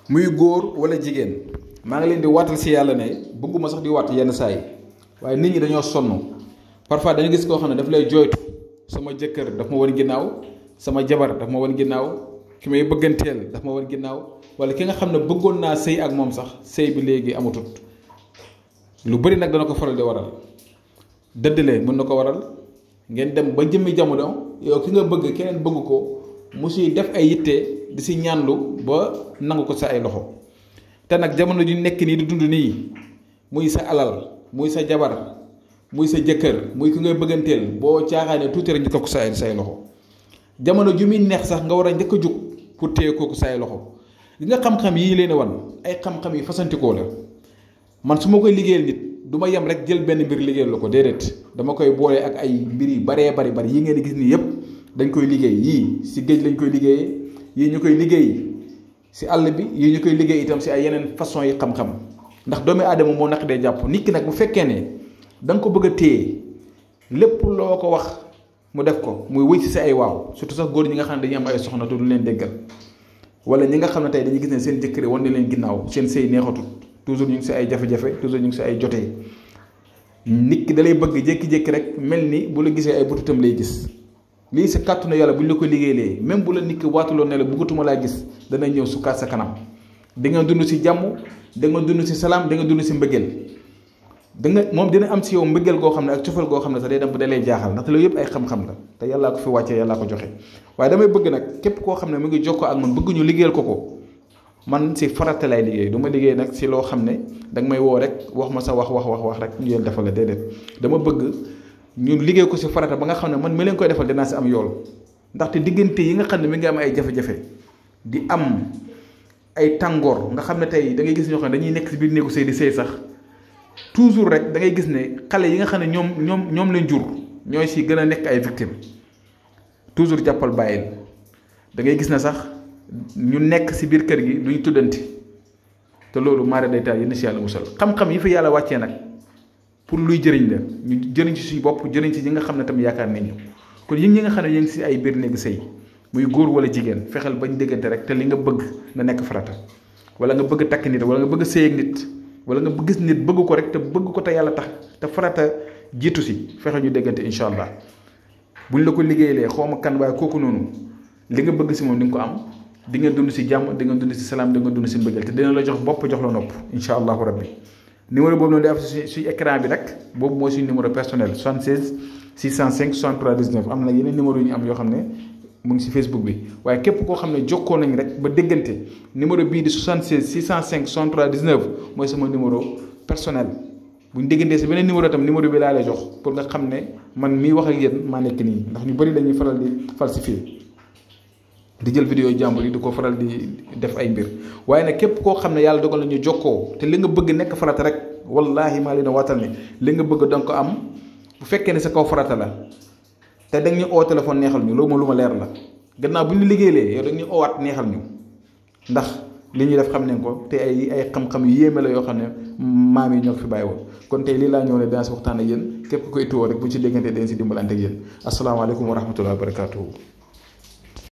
muy góor wala jigéen maa ngi leen di waatal si yàlla ne bëgguma sax di waat yenn saa yi waaye nit ñi dañoo sonn parfois dañu gis koo xam ne daf lay jooytu sama jëkkër daf ma wan ginnaaw sama jabar daf ma wan ginnaaw ki may bëgganteel daf ma wan ginnaaw wala ki nga xam ne bëggoon naa sëy ak moom sax sëy bi léegi amatut lu bëri nag dana ko faral di waral dëddale mën na ko waral ngeen dem ba jëmmi jamono yow ki nga bëgg keneen bëgg ko mu siy def ay yitte di si ñaanlu ba nangu ko sa ay loxo te nag jamono ju nekk nii di dund nii muy sa alal muy sa jabar muy sa jëkkër muy ki ngay bëgganteel boo caaxaanee tuuti rek njëkk ko sa say loxo jamono ju muy neex sax nga war a njëkk a jug pour téye kooku say loxo li nga xam-xam yii leen wan ay xam-xam yi fasantikoo la man su ma koy liggéeyal nit du ma yem rek jël benn mbir liggéeyal la ko déedéet dama koy boole ak ay mbir yu baree bari yi ngeen di gis nii yëpp dañ koy liggéey yii si géej lañ koy liggéeyee yii ñu koy liggéey si àll bi yii ñu koy liggéey itam si ay yeneen façon yi xam-xam ndax doomi aadama moo naq dee jàpp nit ki nag bu fekkee ne da nga ko bëgg a téye lépp loo ko wax mu def ko muy wëy si sa ay waaw surtout sax góor ñi nga xam ne dañuy am ay soxna te du leen déggal wala ñi nga xam ne tey dañuy gis ne seen jëkkër wan ne leen ginnaaw seen sëy neexatut toujours ñu ngi si ay jafe-jafe toujours ñu ngi si ay jotee nit ki da lay bëgg jékki-jékki rek mel ni bu la gisee ay butitam lay gis lii si kàttanu yàlla bu ñu la ko liggéeyee même bu la nit ki waatuloon ne la bëggatuma laa gis dana ñëw sukkaat sa kanam di nga dund si jàmm da nga dund si salaam da nga dund si mbëggeel da nga moom dina am si yow mbëggeel goo xam ne ak cofeel goo xam ne sax day dem ba da lay jaaxal ndaxte loolu yëpp ay xam-xam la te yàllaa ko fi wàccee yàllaa ko joxe waaye damay bëgg nag képp koo xam ne mu ngi jokkoo ak man bëgg ñu liggéeyal ko man si farata lay liggéey du ma liggéey nag si loo xam ne danga may woo rek wax ma sa wax rek ñu leen defal la déedéet dama bëgg ñu liggéey ko si farata ba nga xam ne man mi leen koy defal dinaa si am yool ndaxte diggante yi nga xam ne mi ngi am ay jafe-jafe di am ay tàngoor nga xam ne tey da ngay gis ñoo xam ne dañuy nekk si biir néegu sëy di sëy sax toujours rek da ngay gis ne xale yi nga xam ne ñoom leen jur ñooy si gën a nekk ay victimes toujours jàppal bàyyil da ngay gis ne sax ñu nekk si biir kër gi duñu tuddanti te loolu maare day taal yéen si yàlla musal xam-xam yi fi yàlla wàccee nag pour luy jëriñ la ñu jëriñ ci suñu bopp jëriñ ci ñi nga xam ne tam yaakaar nañ ñu kon ñi nga xam ne ñu ngi si ay biir néegu sëy muy góor wala jigéen fexeel bañ déggante rek te li nga bëgg na nekk farata wala nga bëgg takk nit wala nga bëgg sëy ak nit wala nga gis nit bëgg ko rek te bëgg ko te yàlla tax te farata jiitu si fexeel ñu déggante incha allah buñ la ko liggéeyalee xaw ma kan waaye kooku noonu li nga bëgg si moom di nga ko am di nga dund si jàmm di nga dund si salaam di nga dund si mbëggeel te dina la jox bopp jox la nopp incha allahu rabbi numéro boobu noonu day am si écran bi rek boobu mooy suñu numéro personnel 76 605 63 19 am na yeneen numéro yu ñu am yoo xam ne mu ngi si Facebook bi waaye képp koo xam ne jokkoo nañ rek ba déggante numéro bii di 76 605 63 19 mooy sama numéro personnel bu ñu déggantee si beneen numéro tam numéro bi laa lay jox pour nga xam ne man mii wax ak yéen maa nekk nii ndax ñu bëri dañuy faral di falsifier di jël vidéo jàmbur yi di ko faral di def ay mbir waaye nag képp koo xam ne yàlla dogal na ñu jokkoo te li nga bëgg nekk farata rek wallaahi maa leen a waatal ne li nga bëgg danga ko am bu fekkee ne sa kaw farata la te da nga ñu oo téléphone neexal ñu loolu moom lu ma leer la gannaaw bu ñu liggéeyee yow da nga ñu oowaat neexal ñu ndax li ñuy def xam nañ ko te ay xam-xam yu yéeme la yoo xam ne maam yi ñoo ko fi bàyyi woon kon tey lii laa ñëw ne dana si waxtaan ak yéen képp ku koy tuwoo rek bu ci déggante dañ si dimbalante ak yéen asalaamaaleykum wa rahmatullahi wa barakatuhu